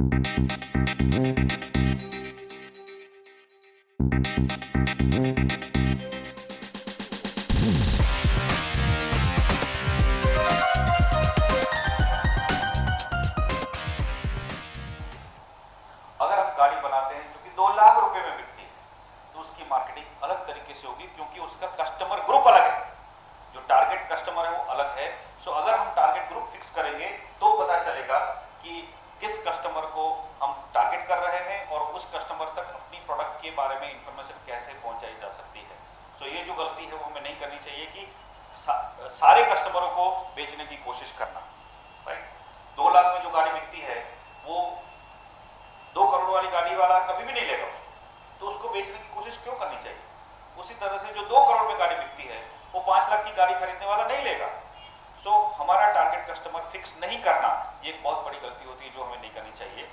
अगर हम गाड़ी बनाते हैं जो कि 2 लाख रुपए में बिकती है तो उसकी मार्केटिंग अलग तरीके से होगी, क्योंकि उसका कस्टमर ग्रुप अलग है, जो टारगेट कस्टमर है वो अलग है। सो अगर हम टारगेट ग्रुप फिक्स करेंगे तो पता चलेगा कि किस कस्टमर को हम टारगेट कर रहे हैं और उस कस्टमर तक अपनी प्रोडक्ट के बारे में इंफॉर्मेशन कैसे पहुंचाई जा सकती है। सो ये जो गलती है वो हमें नहीं करनी चाहिए कि सारे कस्टमरों को बेचने की कोशिश करना। राइट, 2 लाख में जो गाड़ी बिकती है वो 2 करोड़ वाली गाड़ी वाला कभी भी नहीं लेगा उसको, तो उसको बेचने की कोशिश क्यों करनी चाहिए। उसी तरह से जो 2 करोड़ में गाड़ी बिकती है वो 5 लाख की गाड़ी खरीदने वाला नहीं लेगा। सो हमारा टारगेट कस्टमर फिक्स नहीं करना ये एक बहुत बड़ी गलती होती है जो हमें नहीं करनी चाहिए।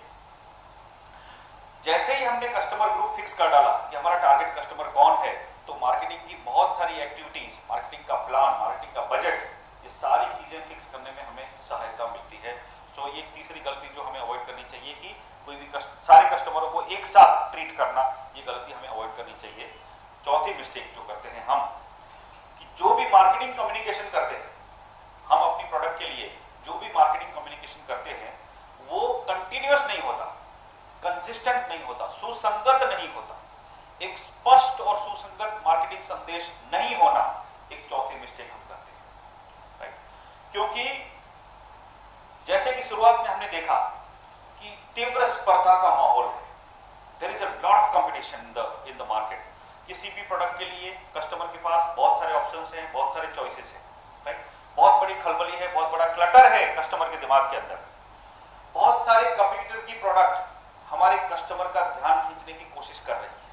जैसे ही हमने कस्टमर ग्रुप फिक्स कर डाला कि हमारा टारगेट कस्टमर कौन है, तो मार्केटिंग की बहुत सारी एक्टिविटीज, मार्केटिंग का प्लान, मार्केटिंग का बजट, ये सारी चीजें फिक्स करने में हमें सहायता मिलती है। सो ये एक तीसरी गलती जो हमें अवॉइड करनी चाहिए कि कोई भी सारे कस्टमरों को एक साथ ट्रीट करना, ये गलती हमें अवॉइड करनी चाहिए। चौथी मिस्टेक जो करते हैं हम, कि जो भी मार्केटिंग कम्युनिकेशन करते हैं, हम अपनी प्रोडक्ट के लिए जो भी मार्केटिंग कम्युनिकेशन करते हैं वो कंटिन्यूअस नहीं होता, कंसिस्टेंट नहीं होता, सुसंगत नहीं होता। एक स्पष्ट और सुसंगत मार्केटिंग संदेश नहीं होना एक चौथी मिस्टेक हम करते हैं। राइट, क्योंकि जैसे कि शुरुआत में हमने देखा कि तीव्र स्पर्धा का माहौल है, there is a lot of competition in the market. किसी भी प्रोडक्ट के लिए कस्टमर के पास बहुत सारे ऑप्शंस हैं, बहुत सारे चॉइसेस हैं। राइट, बहुत बड़ी खलबली है, बहुत बड़ा क्लटर है कस्टमर के दिमाग के अंदर। बहुत सारे कंपटीटर की प्रोडक्ट हमारे कस्टमर का ध्यान खींचने की कोशिश कर रही है।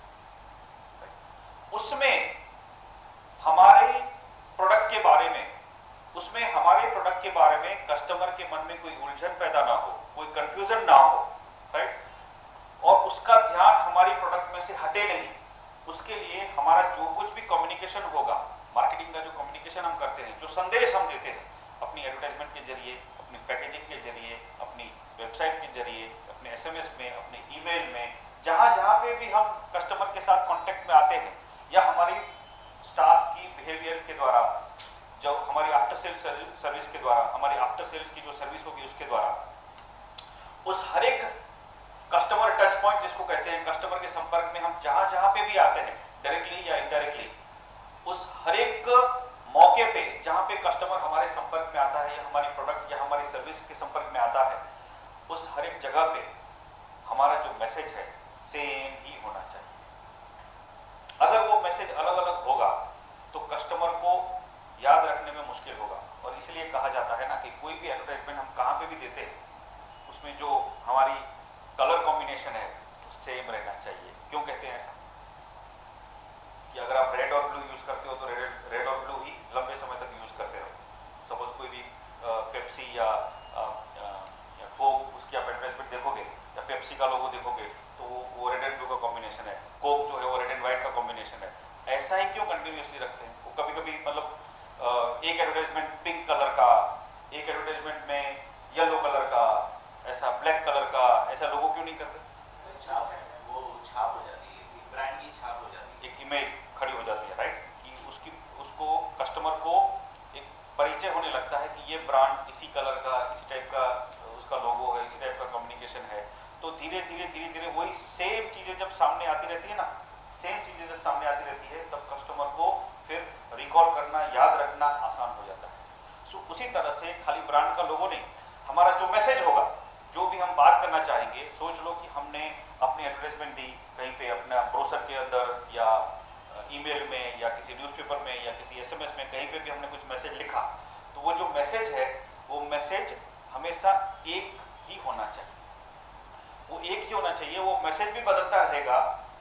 उसमें हमारे प्रोडक्ट के बारे में कस्टमर के मन में कोई उलझन पैदा ना हो, कोई कंफ्यूजन ना हो। राइट, और उसका ध्यान हमारी प्रोडक्ट में से हटे नहीं। उसके लिए हमारा जो कुछ भी कम्युनिकेशन होगा, मार्केटिंग का जो कम्युनिकेशन हम करते हैं, जो संदेश हम देते हैं अपनी एडवर्टाइजमेंट के जरिए, अपनी पैकेजिंग के जरिए, अपनी वेबसाइट के जरिए, अपने SMS में, अपने ईमेल में, जहां पे भी हम कस्टमर के साथ कांटेक्ट में आते हैं, या हमारी स्टाफ की बिहेवियर के द्वारा, जो हमारी आफ्टर सेल्स सर्विस के द्वारा, हमारी आफ्टर सेल्स की जो सर्विस होगी उसके द्वारा, उस हर एक कस्टमर टच पॉइंट जिसको कहते हैं, कस्टमर के संपर्क में हम जहां पे भी आते हैं, डायरेक्टली या इनडायरेक्टली, उस हर एक मौके पे जहां पे कस्टमर हमारे संपर्क में आता है या हमारी प्रोडक्ट या हमारी सर्विस के संपर्क में आता है, उस हर एक जगह पे हमारा जो मैसेज है सेम ही होना चाहिए। अगर वो मैसेज अलग अलग होगा तो कस्टमर को याद रखने में मुश्किल होगा। और इसलिए कहा जाता है ना कि कोई भी एडवर्टाइजमेंट हम कहाँ पे भी देते हैं उसमें जो हमारी कलर कॉम्बिनेशन है वो सेम रहना चाहिए। क्यों कहते हैं ऐसा? कि अगर आप रेड और ब्लू यूज करते हो तो रेड और ब्लू ही लंबे समय तक यूज करते रहो। सपोज कोई भी पेप्सी या कोक, उसकी आप एडवर्टाइजमेंट देखोगे या पेप्सी का लोगो देखोगे तो वो रेड एंड ब्लू का कॉम्बिनेशन है, कोक जो है वो रेड एंड व्हाइट का कॉम्बिनेशन है। ऐसा ही क्यों कंटिन्यूसली रखते हैं? वो कभी कभी मतलब एक एडवर्टाइजमेंट पिंक कलर का, एक एडवर्टाइजमेंट में येलो कलर का, ऐसा ब्लैक कलर का, ऐसा लोगो क्यों नहीं करते? छाप है, वो छाप हो जाती है, ब्रांड की छाप हो जाती है, एक इमेज खड़ी हो जाती है। राइट, कि उसको कस्टमर को एक परिचय होने लगता है कि ये ब्रांड इसी कलर का, इसी टाइप का उसका लोगो है, इसी टाइप का कम्युनिकेशन है। तो धीरे धीरे वही सेम चीजें जब सामने आती रहती है ना, सेम चीजें जब सामने आती रहती है तब कस्टमर को फिर रिकॉल करना, याद रखना आसान हो जाता है। सो उसी तरह से खाली ब्रांड का लोगो नहीं, हमारा जो मैसेज होगा, जो भी हम बात करना चाहेंगे, सोच लो कि हमने अपनी एडवर्टाइजमेंट दी कहीं पे अपना ब्रोशर के अंदर या ईमेल में या किसी न्यूज़पेपर में या किसी SMS में, कहीं पे भी हमने कुछ मैसेज लिखा, तो वो जो मैसेज है वो मैसेज हमेशा एक ही होना चाहिए। वो एक ही होना चाहिए। वो मैसेज भी बदलता रहेगा।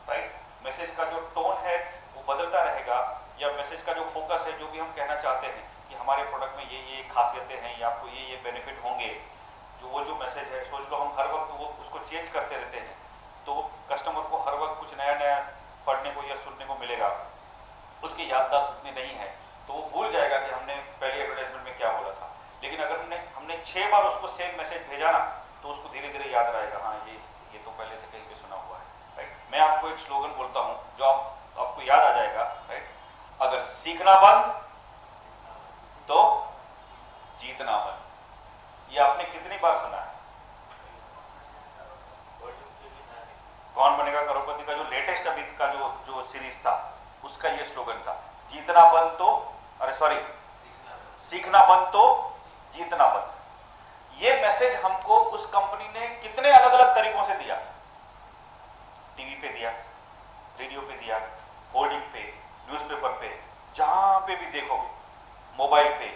राइट, मैसेज का जो टोन है वो बदलता रहेगा, या मैसेज का जो फोकस है, जो भी हम कहना चाहते हैं कि हमारे प्रोडक्ट में ये खासियतें हैं या आपको ये बेनिफिट होंगे, वो जो मैसेज है, सोच लो हम हर वक्त वो उसको चेंज करते रहते हैं तो कस्टमर को हर वक्त कुछ नया नया पढ़ने को या सुनने को मिलेगा। उसकी याददाश्त उतनी नहीं है तो वो भूल जाएगा कि हमने पहली एडवर्टाइजमेंट में क्या बोला था। लेकिन अगर हमने 6 बार उसको सेम मैसेज भेजा ना तो उसको धीरे धीरे याद रहेगा, हाँ ये कहीं पे सुना हुआ है, राइट। मैं आपको एक स्लोगन बोलता हूँ जो आपको याद आ जाएगा, राइट। अगर सीखना बंद तो जीतना बंद। ये आपने कितनी बार सुना है? कौन बनेगा करोड़पति का जो लेटेस्ट अभी का जो सीरीज था, उसका ये स्लोगन था, जीतना बंद तो, अरे सॉरी, सीखना बंद तो जीतना बंद। ये मैसेज हमको उस कंपनी ने कितने अलग अलग तरीकों से दिया। टीवी पे दिया, रेडियो पे दिया, होर्डिंग पे, न्यूज़पेपर पे, जहां पे भी देखोगे, मोबाइल पे,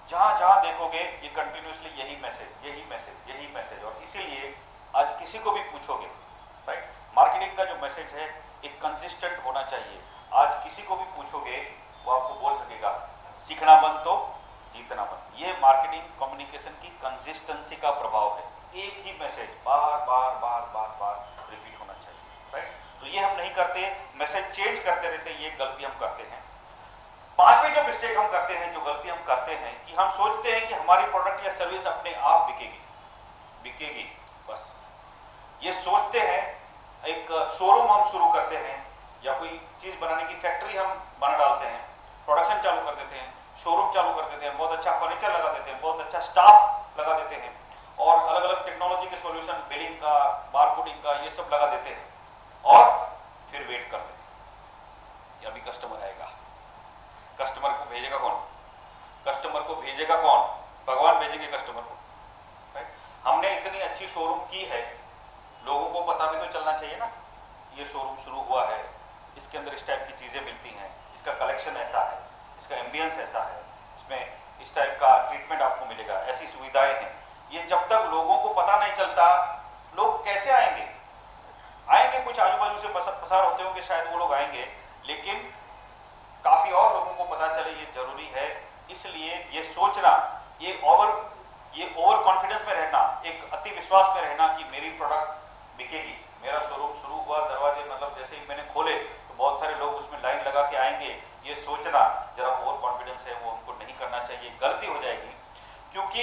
जहां जहां देखोगे ये कंटिन्यूसली यही मैसेज, यही मैसेज, यही मैसेज। और इसीलिए आज किसी को भी पूछोगे, राइट, मार्केटिंग का जो मैसेज है एक कंसिस्टेंट होना चाहिए। आज किसी को भी पूछोगे वो आपको बोल सकेगा सीखना बंद तो जीतना बंद। ये मार्केटिंग कम्युनिकेशन की कंसिस्टेंसी का प्रभाव है। एक ही मैसेज बार बार बार बार बार रिपीट होना चाहिए, राइट। तो ये हम नहीं करते, मैसेज चेंज करते रहते हैं, ये गलती हम करते हैं। पांचवी जो मिस्टेक हम करते हैं, जो गलती हम करते हैं, कि हम सोचते हैं कि हमारी प्रोडक्ट या सर्विस अपने आप बिकेगी, बिकेगी बस। ये सोचते हैं, एक शोरूम हम शुरू करते हैं या कोई चीज बनाने की फैक्ट्री हम बना डालते हैं, प्रोडक्शन चालू कर देते हैं, शोरूम चालू कर देते हैं, बहुत अच्छा फर्नीचर लगा देते हैं, बहुत अच्छा स्टाफ लगा देते हैं, और अलग अलग टेक्नोलॉजी के सॉल्यूशन, बिलिंग का, बारकोडिंग का, ये सब लगा देते हैं, और फिर वेट करते हैं कि अभी कस्टमर आएगा। कस्टमर को भेजेगा कौन? कस्टमर को भेजेगा कौन? भगवान भेजेंगे कस्टमर को, राइट। हमने इतनी अच्छी शोरूम की है, लोगों को पता भी तो चलना चाहिए ना कि ये शोरूम शुरू हुआ है, इसके अंदर इस टाइप की चीजें मिलती हैं, इसका कलेक्शन ऐसा है, इसका एम्बियंस ऐसा है, इसमें इस टाइप का ट्रीटमेंट आपको मिलेगा, ऐसी सुविधाएं हैं। ये जब तक लोगों को पता नहीं चलता, लोग कैसे आएंगे? आएंगे कुछ आजू बाजू से पसार होते होंगे, शायद वो लोग आएंगे, लेकिन काफी और लोगों को पता चले, ये जरूरी है। इसलिए ये सोचना, ये ओवर कॉन्फिडेंस में रहना, एक अति विश्वास में रहना कि मेरी प्रोडक्ट बिकेगी। मेरा शोरूम शुरू हुआ, दरवाजे मतलब जैसे ही मैंने खोले तो बहुत सारे लोग उसमें लाइन लगा के आएंगे, ये सोचना जरा ओवर कॉन्फिडेंस है, वो हमको नहीं करना चाहिए, गलती हो जाएगी। क्योंकि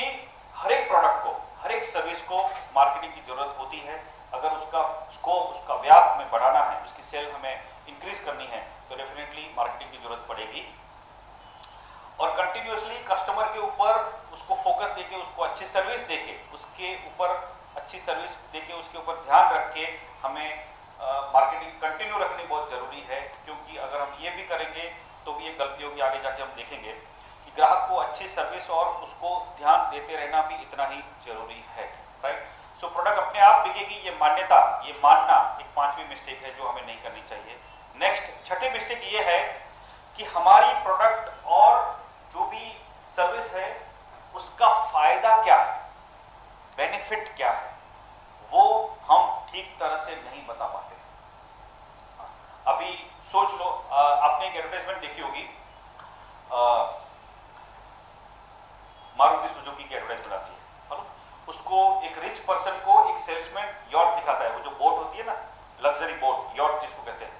हर एक प्रोडक्ट को, हर एक सर्विस को मार्केटिंग की जरूरत होती है। अगर उसका स्कोप, उसका व्याप हमें बढ़ाना है, उसकी सेल हमें इंक्रीज करनी है, तो डेफिनेटली मार्केटिंग की जरूरत पड़ेगी। और कंटिन्यूअसली कस्टमर के ऊपर उसको फोकस देके, उसको अच्छी सर्विस देके, उसके ऊपर अच्छी सर्विस देके, उसके ऊपर ध्यान रख के हमें मार्केटिंग कंटिन्यू रखनी बहुत जरूरी है। क्योंकि अगर हम ये भी करेंगे तो भी ये गलती होगी, आगे जाके हम देखेंगे कि ग्राहक को अच्छी सर्विस और उसको ध्यान देते रहना भी इतना ही जरूरी है, राइट। सो प्रोडक्ट अपने आप बिकेगी, ये मान्यता, ये मानना एक पांचवी मिस्टेक है जो हमें नहीं करनी चाहिए। नेक्स्ट, छठी मिस्टेक ये है कि हमारी प्रोडक्ट और जो भी सर्विस है उसका फायदा क्या है, बेनिफिट क्या है, वो हम ठीक तरह से नहीं बता पाते। अभी सोच लो, आपने एक एडवर्टाइजमेंट देखी होगी, मारुति सुजुकी की एडवर्टाइजमेंट आती है, उसको एक रिच पर्सन को एक सेल्समैन यॉट दिखाता है, वो जो बोट होती है ना, लग्जरी बोट, यॉट जिसको कहते हैं,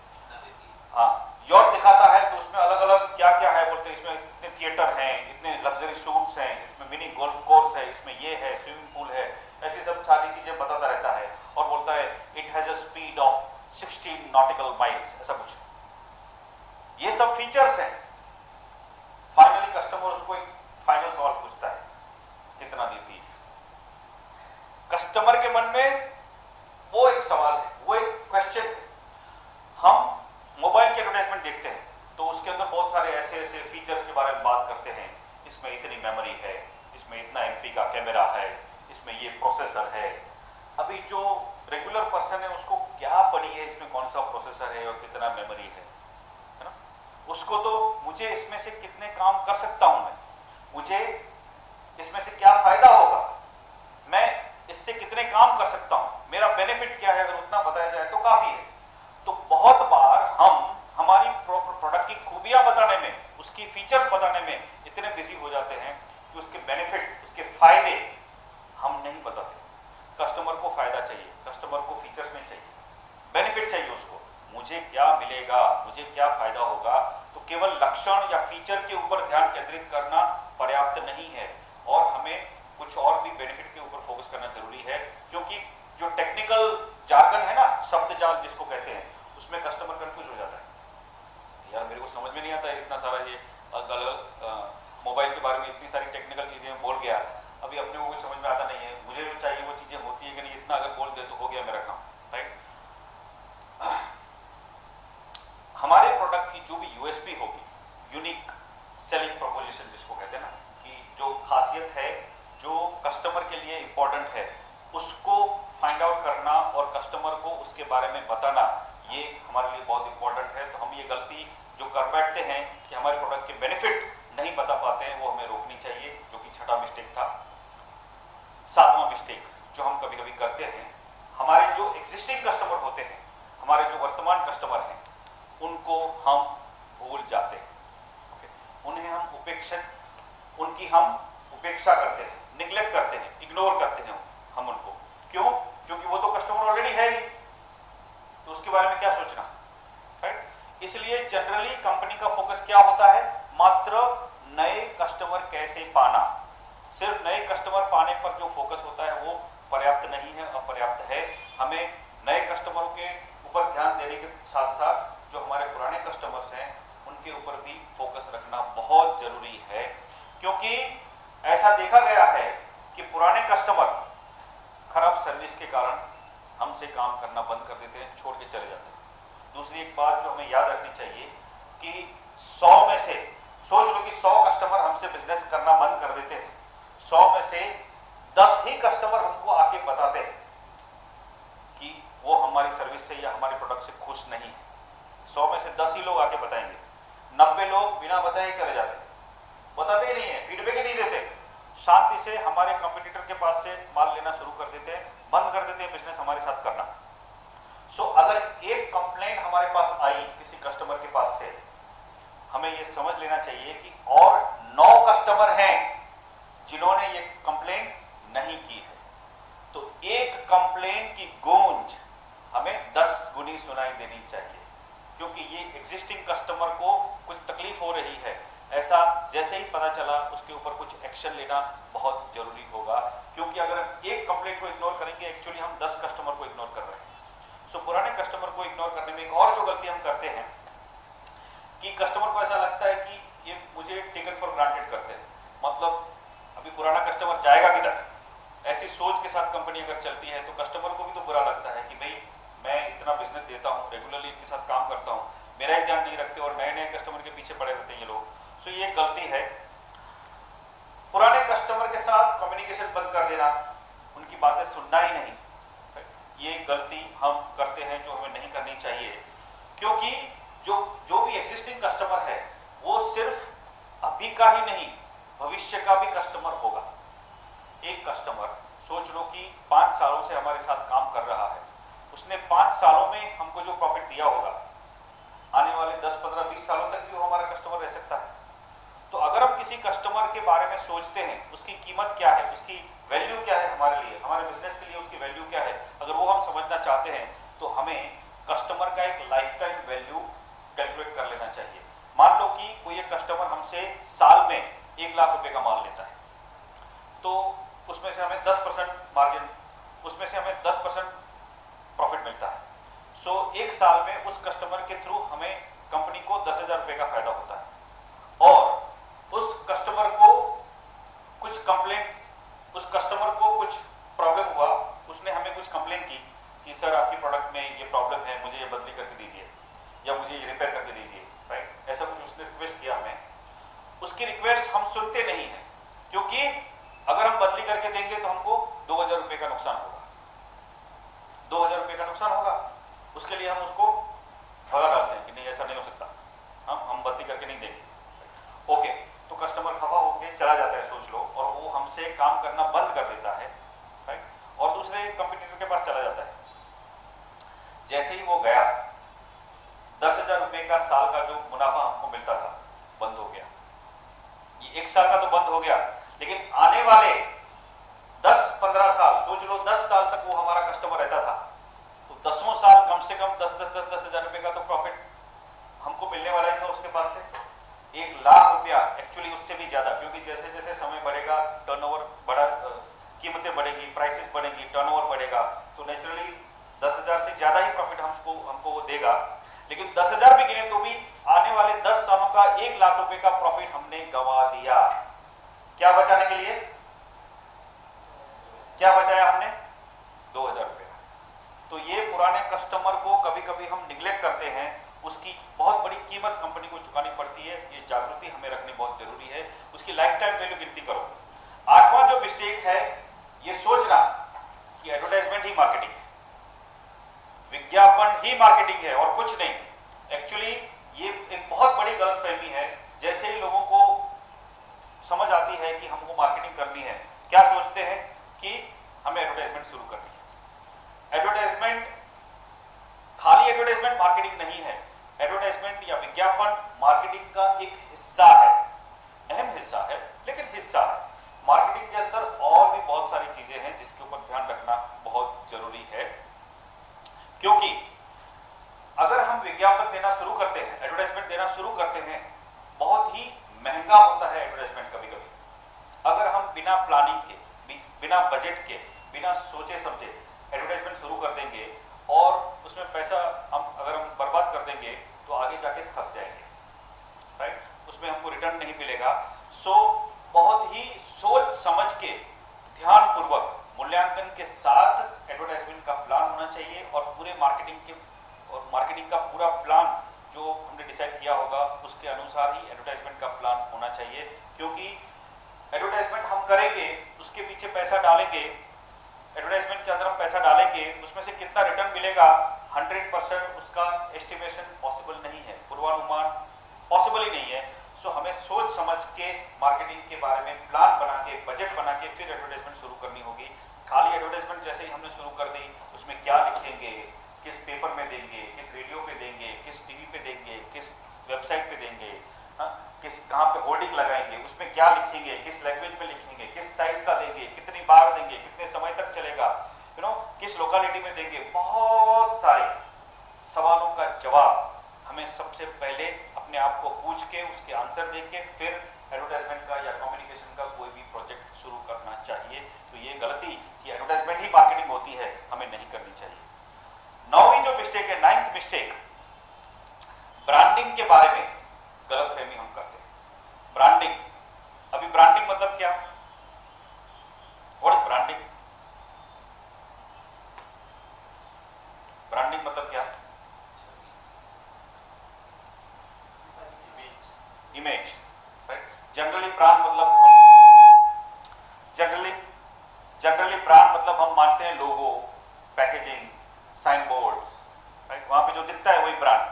हाँ, यॉट दिखाता है। तो उसमें अलग अलग क्या क्या है बोलते हैं, इसमें इतने थिएटर हैं, इतने लग्जरी सूट्स हैं, इसमें मिनी गोल्फ कोर्स है, इसमें ये है, स्विमिंग पूल है, ऐसी सब सारी चीजें बताता रहता है। और बोलता है it has a speed of 16 nautical miles, ऐसा कुछ। ये सब फीचर्स हैं। फाइनली कस्टमर उसको एक फाइनल सवाल पूछता है, कितना देती है? कस्टमर के मन में वो एक सवाल है, वो एक क्वेश्चन है। हम मोबाइल की एडवर्टाइजमेंट देखते हैं तो उसके अंदर बहुत सारे ऐसे ऐसे फीचर्स के बारे में बात करते हैं, इसमें इतनी मेमोरी है, इसमें इतना एमपी का कैमरा है, इसमें ये प्रोसेसर है। अभी जो रेगुलर पर्सन है उसको क्या पड़ी है इसमें कौन सा प्रोसेसर है और कितना मेमोरी है ना? उसको तो मुझे इसमें से कितने काम कर सकता हूं मैं, मुझे इसमें से क्या फायदा होगा, मैं इससे कितने काम कर सकता हूं, मेरा बेनिफिट क्या है, अगर उतना बताया जाए तो काफी है। तो बहुत बार हम हमारी प्रोडक्ट की खूबियां बताने में, उसकी फीचर्स बताने में इतने बिजी हो जाते हैं कि उसके बेनिफिट, उसके फायदे हम नहीं बताते। कस्टमर को फायदा चाहिए, कस्टमर को फीचर्स नहीं चाहिए, बेनिफिट चाहिए उसको, मुझे क्या मिलेगा, मुझे क्या फायदा होगा। तो केवल लक्षण या फीचर के ऊपर ध्यान केंद्रित करना पर्याप्त नहीं है, और हमें कुछ और भी बेनिफिट के ऊपर फोकस करना जरूरी है। क्योंकि जो टेक्निकल जार्गन है ना, शब्द जाल जिसको कहते हैं, उसमें कस्टमर कंफ्यूज हो जाता है। यार मेरे को समझ में नहीं आता है इतना सारा, ये अलग मोबाइल के बारे में इतनी सारी टेक्निकल चीजें बोल गया, अभी अपने को कुछ समझ में आता नहीं है, मुझे जो चाहिए वो चीजें होती है कि नहीं, इतना अगर बोल दे तो हो गया मेरा काम, राइट। हमारे प्रोडक्ट की जो भी यूएसपी होगी, यूनिक सेलिंग प्रोपोजिशन जिसको कहते हैं ना, कि जो खासियत है जो कस्टमर के लिए इंपॉर्टेंट है, उसको फाइंड आउट करना और कस्टमर को उसके बारे में बताना, ये हमारे लिए बहुत इंपॉर्टेंट है। तो हम ये गलती जो कर बैठते हैं कि हमारे प्रोडक्ट के बेनिफिट नहीं बता पाते हैं, वो हमें रोकनी चाहिए, जो कि छठा मिस्टेक था। सातवां मिस्टेक जो हम कभी कभी करते हैं, हमारे जो एग्जिस्टिंग कस्टमर होते हैं, हमारे जो वर्तमान कस्टमर हैं, उनको हम भूल जाते हैं। उन्हें उनकी हम उपेक्षा करते हैं, निग्लेक्ट करते हैं, इग्नोर करते हैं हम उनको। क्यों? क्योंकि वो तो कस्टमर ऑलरेडी है ही, तो उसके बारे में क्या सोचना, राइट। इसलिए जनरली कंपनी का फोकस क्या होता है? मात्र नए कस्टमर कैसे पाना। सिर्फ नए कस्टमर पाने पर जो फोकस होता है वो पर्याप्त नहीं है, अपर्याप्त है। हमें नए कस्टमरों के ऊपर ध्यान देने के साथ साथ जो हमारे पुराने कस्टमर्स हैं उनके ऊपर भी फोकस रखना बहुत जरूरी है, क्योंकि ऐसा देखा गया है कि पुराने कस्टमर खराब सर्विस के कारण हमसे काम करना बंद कर देते हैं, छोड़ के चले जाते हैं। दूसरी एक बात जो हमें याद रखनी चाहिए कि 100 में से, सोच लो कि 100 कस्टमर हमसे बिजनेस करना बंद कर देते हैं, 100 में से 10 ही कस्टमर हमको आके बताते हैं कि वो हमारी सर्विस से या हमारे प्रोडक्ट से खुश नहीं है। 100 में से 10 ही लोग आके बताएंगे, 90 लोग बिना बताए ही चले जाते हैं, बताते ही नहीं है, फीडबैक ही नहीं देते, शांति से हमारे कंपटीटर के पास से माल लेना शुरू कर देते हैं, बंद कर देते हैं बिजनेस हमारे साथ करना। सो अगर एक कंप्लेंट हमारे पास आई किसी कस्टमर के पास से, हमें ये समझ लेना चाहिए कि और 9 कस्टमर हैं जिन्होंने ये कंप्लेंट नहीं की है, तो एक कंप्लेंट की गूंज हमें 10 गुनी सुनाई देनी चाहिए, क्योंकि ये एग्जिस्टिंग कस्टमर को कुछ तकलीफ हो रही है, ऐसा जैसे ही पता चला उसके ऊपर कुछ एक्शन लेना बहुत जरूरी होगा। क्योंकि अगर एक कंप्लेंट को इग्नोर करेंगे, एक्चुअली हम 10 कस्टमर को इग्नोर कर रहे हैं। सो पुराने कस्टमर को इग्नोर करने में एक और जो गलती हम करते हैं कि कस्टमर को ऐसा लगता है कि ये मुझे टेकन फॉर ग्रांटेड करते हैं, मतलब अभी पुराना कस्टमर जाएगा किधर, ऐसी सोच के साथ कंपनी अगर चलती है तो कस्टमर को भी तो बुरा लगता है कि भाई मैं इतना बिजनेस देता हूँ, रेगुलरली इनके साथ काम करता हूँ, मेरा ही ध्यान नहीं रखते और नए नए कस्टमर के पीछे पड़े रहते हैं ये लोग। सो ये गलती है। पुराने कस्टमर के साथ कम्युनिकेशन बंद कर देना, उनकी बातें सुनना ही नहीं, ये गलती हम करते हैं जो हमें नहीं करनी चाहिए, क्योंकि जो भी एग्जिस्टिंग कस्टमर है वो सिर्फ अभी का ही नहीं, भविष्य का भी कस्टमर होगा। एक कस्टमर सोच लो कि 5 सालों से हमारे साथ काम कर रहा है, उसने 5 सालों में हमको जो प्रॉफिट दिया होगा, आने वाले 10, 15, 20 सालों तक भी वो हमारा कस्टमर रह सकता है। तो अगर हम किसी कस्टमर के बारे में सोचते हैं, उसकी कीमत क्या है, उसकी वैल्यू क्या है हमारे लिए, हमारे बिजनेस के लिए उसकी वैल्यू क्या है, अगर वो हम समझना चाहते हैं तो हमें कस्टमर का एक लाइफ टाइम वैल्यू कैलकुलेट कर लेना चाहिए। मान लो कि कोई एक कस्टमर हमसे साल में 1 लाख रुपए का माल लेता है, तो उसमें से हमें 10% मार्जिन, उसमें से हमें 10% प्रॉफिट मिलता है। सो एक साल में उस कस्टमर के थ्रू हमें कंपनी को 10,000 रुपए का फायदा होता है। और उस कस्टमर को कुछ कंप्लेंट, उस कस्टमर को कुछ प्रॉब्लम हुआ, उसने हमें कुछ कंप्लेंट की कि सर आपकी प्रोडक्ट में ये प्रॉब्लम है, मुझे ये बदली करके दीजिए या मुझे ये रिपेयर करके दीजिए, राइट, ऐसा कुछ उसने रिक्वेस्ट किया हमें। उसकी रिक्वेस्ट हम सुनते नहीं हैं, क्योंकि अगर हम बदली करके देंगे तो हमको 2,000 रुपए का नुकसान होगा, 2,000 रुपए का नुकसान होगा। उसके लिए हम उसको भगा डालते हैं कि नहीं ऐसा नहीं हो सकता, हम बदली करके नहीं देंगे। ओके, तो कस्टमर खफा होकर चला जाता है सोच लो, और वो हमसे काम करना बंद कर देता है, राइट, और दूसरे कंपटीटर के पास चला जाता है। जैसे ही वो गया, 10,000 रुपए का साल का जो मुनाफा हमको मिलता था बंद हो गया। ये 1 साल का तो बंद हो गया, लेकिन आने वाले 10-15 साल, सोच लो 10 साल तक वो हमारा कस्टमर रहता था, तो 10 साल कम से कम 10,000 रुपए का तो प्रॉफिट हमको मिलने वाला ही था उसके पास से। 1 लाख रुपया, एक्चुअली उससे भी ज्यादा, क्योंकि जैसे जैसे समय बढ़ेगा, टर्नओवर बढ़ा, कीमतें बढ़ेगी, प्राइसेस बढ़ेगी, टर्नओवर बढ़ेगा, तो तो नेचुरली 10,000 से ज्यादा ही प्रॉफिट हमको वो देगा। लेकिन 10,000 भी गिने तो भी आने वाले 10 सालों का 1 लाख रुपए का प्रॉफिट हमने गंवा दिया। क्या बचाने के लिए? क्या बचाया हमने? 2,000 रुपया। तो ये पुराने कस्टमर को कभी कभी हम निग्लेक्ट करते हैं, उसकी बहुत बड़ी कीमत कंपनी को चुकानी पड़ती है। ये जागृति हमें रखनी बहुत जरूरी है। उसकी लाइफ टाइम वैल्यू गिनती करो। 8वां जो मिस्टेक है, ये सोचना कि एडवर्टाइजमेंट ही मार्केटिंग है, विज्ञापन ही मार्केटिंग है और कुछ नहीं। एक्चुअली ये एक बहुत बड़ी गलतफहमी है। जैसे ही लोगों को समझ आती है कि हमको मार्केटिंग करनी है, क्या सोचते हैं कि हमें एडवर्टाइजमेंट शुरू करनी है। एडवर्टाइजमेंट, खाली एडवर्टाइजमेंट मार्केटिंग नहीं है। एडवर्टाइजमेंट या विज्ञापन मार्केटिंग का एक हिस्सा है, अहम हिस्सा है, लेकिन हिस्सा है। मार्केटिंग के अंदर और भी बहुत सारी चीजें हैं जिसके ऊपर ध्यान रखना बहुत जरूरी है। क्योंकि अगर हम विज्ञापन देना शुरू करते हैं, एडवर्टाइजमेंट देना शुरू करते हैं, बहुत ही महंगा होता है एडवर्टाइजमें कभी कभी। अगर हम बिना प्लानिंग के, बिना बजट के, बिना सोचे समझे एडवर्टाइजमेंट शुरू कर देंगे और उसमें पैसा अगर हम बर्बाद कर देंगे तो आगे जाके थक जाएंगे, राइट? उसमें हमको रिटर्न नहीं मिलेगा। सो बहुत ही सोच समझ के, ध्यान पूर्वक, मूल्यांकन के साथ एडवर्टाइजमेंट का प्लान होना चाहिए और पूरे मार्केटिंग का पूरा प्लान जो हमने डिसाइड किया होगा उसके अनुसार ही एडवर्टाइजमेंट का प्लान होना चाहिए। क्योंकि एडवर्टाइजमेंट हम करेंगे, उसके पीछे पैसा डालेंगे, एडवर्टाइजमेंट के अंदर हम पैसा डालेंगे, उसमें से कितना रिटर्न मिलेगा 100% उसका एस्टिमेशन पॉसिबल नहीं है, पूर्वानुमान पॉसिबल ही नहीं है। सो हमें सोच समझ के मार्केटिंग के बारे में प्लान बना के, बजट बना के फिर एडवर्टाइजमेंट शुरू करनी होगी। खाली एडवर्टाइजमेंट जैसे ही हमने शुरू कर दी, उसमें क्या लिखेंगे, किस पेपर में देंगे, किस रेडियो पे देंगे, किस टीवी पे देंगे, किस वेबसाइट पे देंगे, कहाँ पे होर्डिंग लगाएंगे, उसमें क्या लिखेंगे, किस लैंग्वेज में लिखेंगे, किस साइज का देंगे, कितनी बार देंगे, कितने समय तक चलेगा, किस लोकेलिटी में देंगे, बहुत सारे सवालों का जवाब हमें सबसे पहले अपने आप को पूछ के उसके आंसर दे के फिर एडवर्टाइजमेंट का या कम्युनिकेशन का कोई भी प्रोजेक्ट शुरू करना चाहिए। तो ये गलती कि एडवर्टाइजमेंट ही मार्केटिंग होती है, हमें नहीं करनी चाहिए। 9वीं जो मिस्टेक है, 9th मिस्टेक, ब्रांडिंग के बारे में गलतफहमी हम करते हैं। ब्रांडिंग, अभी ब्रांडिंग मतलब क्या? What is branding? ब्रांडिंग मतलब क्या? Image, right? जनरली ब्रांड मतलब हम मानते हैं लोगो, पैकेजिंग, साइन बोर्ड्स, राइट? वहां पे जो दिखता है वही ब्रांड।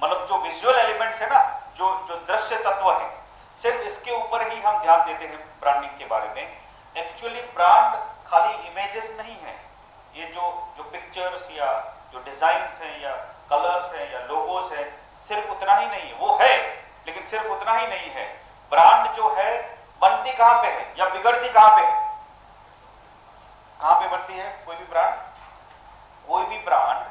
मतलब जो विजुअल एलिमेंट्स है ना, जो दृश्य तत्व है, सिर्फ इसके ऊपर ही हम ध्यान देते हैं ब्रांडिंग के बारे में। एक्चुअली ब्रांड खाली इमेजेस नहीं है। ये जो पिक्चर्स या जो डिजाइन्स हैं या कलर्स हैं या लोगोस हैं, सिर्फ उतना ही नहीं है, वो है लेकिन सिर्फ उतना ही नहीं है। ब्रांड जो है बनती कहां पे है या बिगड़ती कहां पे है? कहां पे बनती है कोई भी ब्रांड? कोई भी ब्रांड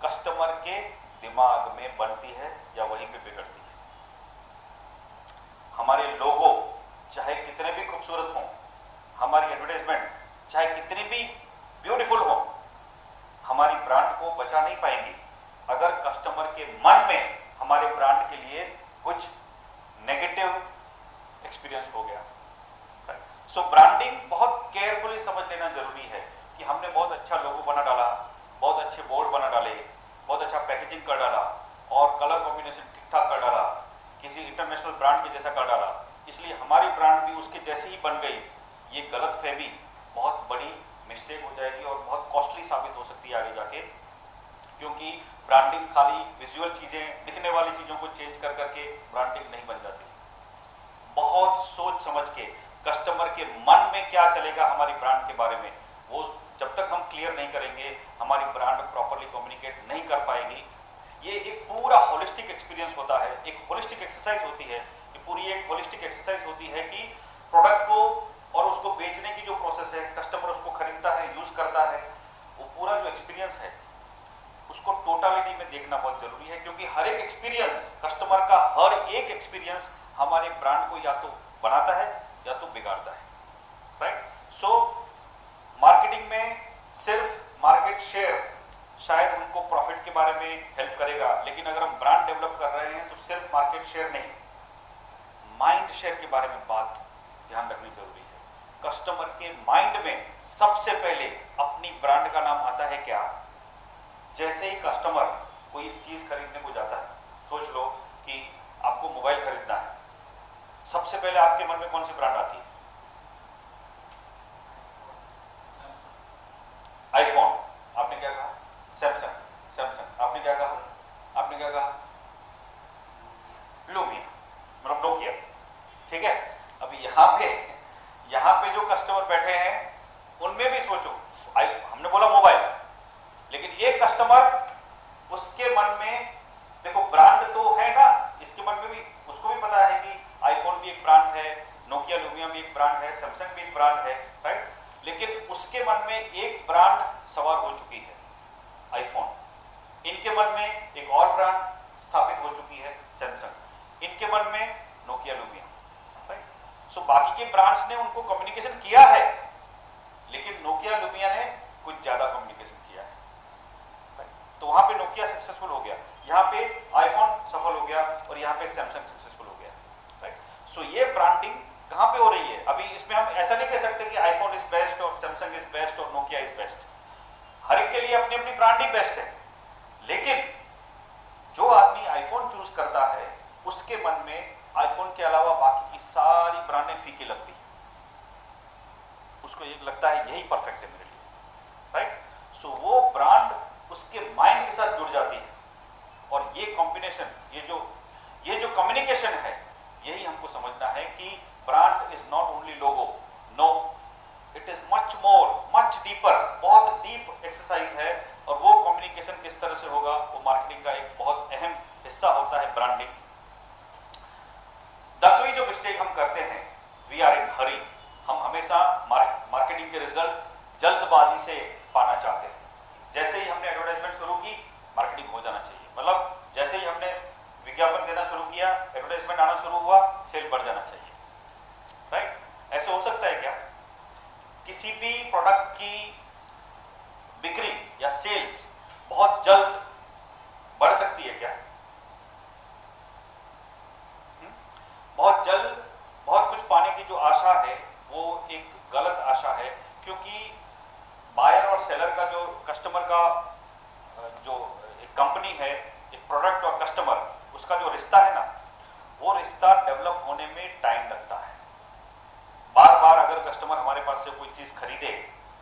कस्टमर के दिमाग में बनती है या वहीं पे बिगड़ती है। हमारे लोगो चाहे कितने भी खूबसूरत हों, हमारी एडवर्टाइजमेंट चाहे कितनी भी ब्यूटीफुल हो, हमारी ब्रांड को बचा नहीं पाएंगी अगर कस्टमर के मन में हमारे ब्रांड के लिए कुछ नेगेटिव एक्सपीरियंस हो गया। सो ब्रांडिंग बहुत केयरफुली समझ लेना जरूरी है कि हमने बहुत अच्छा लोगो बना डाला, बहुत अच्छे बोर्ड बना डाले, बहुत अच्छा पैकेजिंग कर डाला और कलर कॉम्बिनेशन ठीक ठाक कर डाला, किसी इंटरनेशनल ब्रांड के जैसा कर डाला, इसलिए हमारी ब्रांड भी उसके जैसी ही बन गई। ये गलतफहमी बहुत बड़ी मिस्टेक हो जाएगी और बहुत कॉस्टली साबित हो सकती है आगे जाके। क्योंकि ब्रांडिंग खाली विजुअल चीजें, दिखने वाली चीजों को चेंज कर करके ब्रांडिंग नहीं बन जाती। बहुत सोच समझ के कस्टमर के मन में क्या चलेगा हमारी ब्रांड के बारे में, वो जब तक हम क्लियर नहीं करेंगे हमारी ब्रांड प्रॉपर्ली कम्युनिकेट नहीं कर पाएगी। ये एक पूरा होलिस्टिक एक्सपीरियंस होता है, एक होलिस्टिक एक्सरसाइज होती है। ये पूरी एक होलिस्टिक एक्सरसाइज होती है कि प्रोडक्ट को और उसको बेचने की जो प्रोसेस है, कस्टमर उसको खरीदता है, यूज करता है, वो पूरा जो एक्सपीरियंस है उसको टोटलिटी में देखना बहुत जरूरी है। क्योंकि हर एक एक्सपीरियंस, कस्टमर का हर एक एक्सपीरियंस हमारे ब्रांड को या तो बनाता है या तो बिगाड़ता है, राइट? सो मार्केटिंग में सिर्फ मार्केट शेयर शायद हमको प्रॉफिट के बारे में हेल्प करेगा, लेकिन अगर हम ब्रांड डेवलप कर रहे हैं तो सिर्फ मार्केट शेयर नहीं, माइंड शेयर के बारे में बात ध्यान रखनी जरूरी है। कस्टमर के माइंड में सबसे पहले अपनी ब्रांड का नाम आता है क्या? जैसे ही कस्टमर कोई चीज खरीदने को जाता है, सोच लो कि आपको मोबाइल खरीदना है, सबसे पहले आपके मन में कौन सी ब्रांड आती है? आईफोन। आपने क्या कहा? सैमसंग। सैमसंग। आपने क्या कहा? आपने क्या कहा? लूमिया, मतलब नोकिया। ठीक है, अभी यहाँ पे जो कस्टमर बैठे हैं उनमें भी सोचो, हमने बोला मोबाइल, लेकिन एक कस्टमर उसके मन में, देखो ब्रांड तो है ना, इसके मन में भी, उसको भी पता है कि आईफोन भी एक ब्रांड है, नोकिया लूमिया भी एक ब्रांड है, सैमसंग भी एक ब्रांड है, राइट? लेकिन उसके मन में एक ब्रांड सवार हो चुकी है, आईफोन। इनके मन में एक और ब्रांड स्थापित हो चुकी है, सैमसंग। इनके मन में नोकिया लूमिया, राइट? सो बाकी के ब्रांड्स ने उनको कम्युनिकेशन किया है, लेकिन नोकिया लूमिया ने कुछ ज्यादा कम्युनिकेशन किया है, राइट? तो वहां पे नोकिया सक्सेसफुल हो गया, यहाँ पे आईफोन सफल हो गया और यहाँ पे सैमसंग सक्सेसफुल हो गया, राइट? सो ये ब्रांडिंग कहां पे हो रही है? अभी इसमें हम ऐसा नहीं कह सकते कि आईफोन इज बेस्ट और सैमसंग इज बेस्ट और नोकिया इज बेस्ट। हर एक के लिए अपनी अपनी ब्रांड ही बेस्ट है, लेकिन जो आदमी आईफोन चूज करता है उसके मन में आईफोन के अलावा बाकी की सारी ब्रांडें फीकी लगती है, उसको एक लगता है यही परफेक्ट है मेरे लिए, राइट? सो वो ब्रांड उसके माइंड के साथ जुड़ जाती है, और ये कॉम्बिनेशन, ये जो कम्युनिकेशन है, यही हमको समझना है कि brand is not only logo, no, it is much more, much deeper, बहुत डीप एक्सरसाइज है। और वो कम्युनिकेशन किस तरह से होगा, वो मार्केटिंग का एक बहुत अहम हिस्सा होता है, ब्रांडिंग। 10वीं जो मिस्टेक हम करते हैं, वी आर इन हरी। हम हमेशा मार्केटिंग के रिजल्ट जल्दबाजी से पाना चाहते हैं। जैसे ही हमने एडवर्टाइजमेंट शुरू की, मार्केटिंग हो जाना चाहिए, मतलब जैसे ही हमने विज्ञापन देना शुरू किया, एडवर्टाइजमेंट आना शुरू हुआ, सेल बढ़ जाना चाहिए, राइट? ऐसा हो सकता है क्या? किसी भी प्रोडक्ट की बिक्री या सेल्स बहुत जल्द बढ़ सकती है क्या? बहुत जल्द बहुत कुछ पाने की जो आशा है वो एक गलत आशा है, क्योंकि बायर और सेलर का, जो कस्टमर का, जो एक कंपनी है, एक प्रोडक्ट और कस्टमर, उसका जो रिश्ता है ना, वो रिश्ता डेवलप होने में टाइम लगता है। बार बार अगर कस्टमर हमारे पास से कोई चीज खरीदे,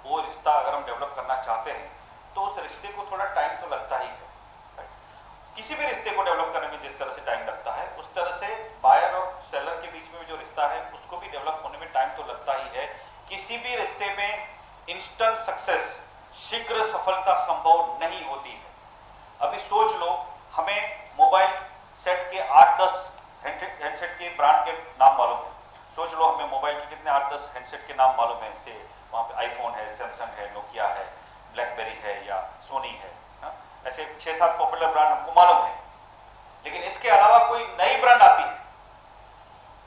वो रिश्ता अगर हम डेवलप करना चाहते हैं तो उस रिश्ते को थोड़ा टाइम तो लगता ही है। किसी भी रिश्ते को डेवलप करने में जिस तरह से टाइम लगता है, उस तरह से बायर और सेलर के बीच में जो रिश्ता है उसको भी डेवलप होने में टाइम तो लगता ही है। किसी भी रिश्ते में इंस्टेंट सक्सेस, शीघ्र सफलता संभव नहीं होती है। अभी सोच लो, हमें मोबाइल सेट के 8-10 हैंडसेट के ब्रांड के नाम मालूम है। सोच लो, हमें मोबाइल के कितने 8-10 हैंडसेट के नाम मालूम है, से वहाँ पे आईफोन है, सैमसंग है, नोकिया है, ब्लैकबेरी है या सोनी है, ऐसे 6-7 पॉपुलर ब्रांड हमको मालूम है। लेकिन इसके अलावा कोई नई ब्रांड आती है,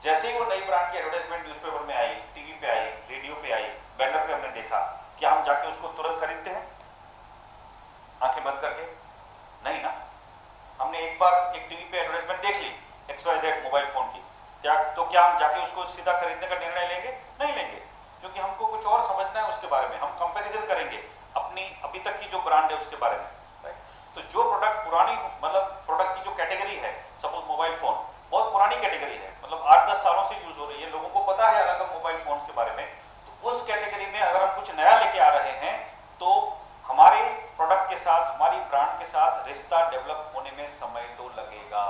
जैसे ही वो नई ब्रांड की एडवर्टाइजमेंट न्यूज़पेपर में आई, टीवी पे आई, रेडियो पे आई, बैनर पे हमने देखा, क्या हम जाके उसको तुरंत खरीदते हैं आंखें बंद करके? नहीं ना। हमने एक बार एक टीवी पे एडवर्टाइजमेंट देख ली XYZ मोबाइल फोन की, तो क्या हम जाके उसको सीधा खरीदने का निर्णय लेंगे? नहीं लेंगे, क्योंकि हमको कुछ और समझना है उसके बारे में। हम कंपैरिजन करेंगे अपनी अभी तक की जो ब्रांड है उसके बारे में, राइट? तो जो प्रोडक्ट पुरानी, मतलब प्रोडक्ट की जो कैटेगरी है, सपोज मोबाइल फोन बहुत पुरानी कैटेगरी है, मतलब 8-10 सालों से यूज हो रही है, लोगों को पता है अलग अलग मोबाइल फोन्स के बारे में, तो उस कैटेगरी में अगर हम कुछ नया लेके आ रहे हैं तो हमारे प्रोडक्ट के साथ, हमारी ब्रांड के साथ रिश्ता डेवलप होने में समय तो लगेगा।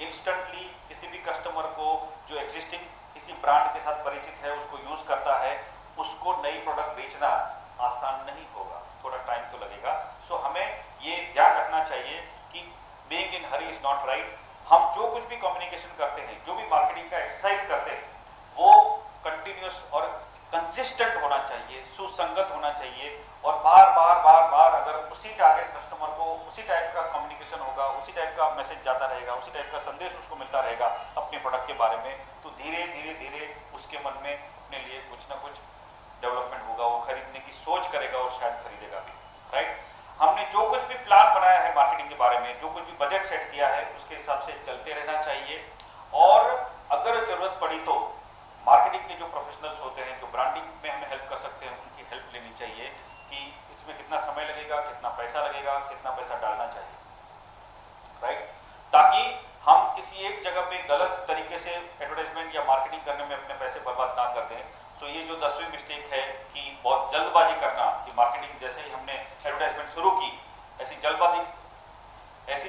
इंस्टेंटली किसी भी कस्टमर को जो एग्जिस्टिंग किसी ब्रांड के साथ परिचित है, उसको यूज करता है, उसको नई प्रोडक्ट बेचना आसान नहीं होगा, थोड़ा टाइम तो लगेगा। सो हमें ये ध्यान रखना चाहिए कि being in Hari is not right. हम जो कुछ भी कम्युनिकेशन करते हैं, जो भी मार्केटिंग का एक्सरसाइज करते हैं, वो कंटिन्यूस और कंसिस्टेंट होना चाहिए, सुसंगत होना चाहिए, और बार बार अगर उसी टारगेट कस्टमर को उसी टाइप का कम्युनिकेशन होगा, उसी टाइप का मैसेज जाता रहेगा, उसी टाइप का संदेश उसको मिलता रहेगा अपने प्रोडक्ट के बारे में, तो धीरे धीरे उसके मन में अपने लिए कुछ ना कुछ डेवलपमेंट होगा, वो खरीदने की सोच करेगा और शायद खरीदेगा भी, राइट। हमने जो कुछ भी प्लान बनाया है मार्केटिंग के बारे में, जो कुछ भी बजट सेट किया है, उसके हिसाब से चलते रहना चाहिए। और अगर जरूरत पड़ी तो मार्केटिंग के जो प्रोफेशनल्स होते हैं, जो ब्रांडिंग में हमें हेल्प कर सकते हैं, उनकी हेल्प लेनी चाहिए कि इसमें कितना समय लगेगा, कितना पैसा लगेगा, कितना पैसा डालना चाहिए, राइट। ताकि हम किसी एक जगह पे गलत तरीके से एडवर्टाइजमेंट या मार्केटिंग करने में अपने पैसे बर्बाद ना कर दें। सो ये जो 10वीं मिस्टेक है कि बहुत जल्दबाजी करना, कि मार्केटिंग जैसे ही हमने एडवर्टाइजमेंट शुरू की ऐसी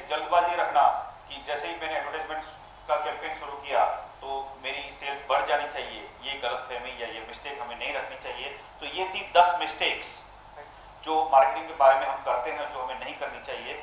जल्दबाजी रखना कि जैसे ही मैंने एडवर्टाइजमेंट का कैंपेन शुरू किया तो मेरी सेल्स बढ़ जानी चाहिए, ये गलतफहमी या ये मिस्टेक हमें नहीं रखनी चाहिए। तो ये थी 10 मिस्टेक्स जो मार्केटिंग के बारे में हम करते हैं, जो हमें नहीं करनी चाहिए।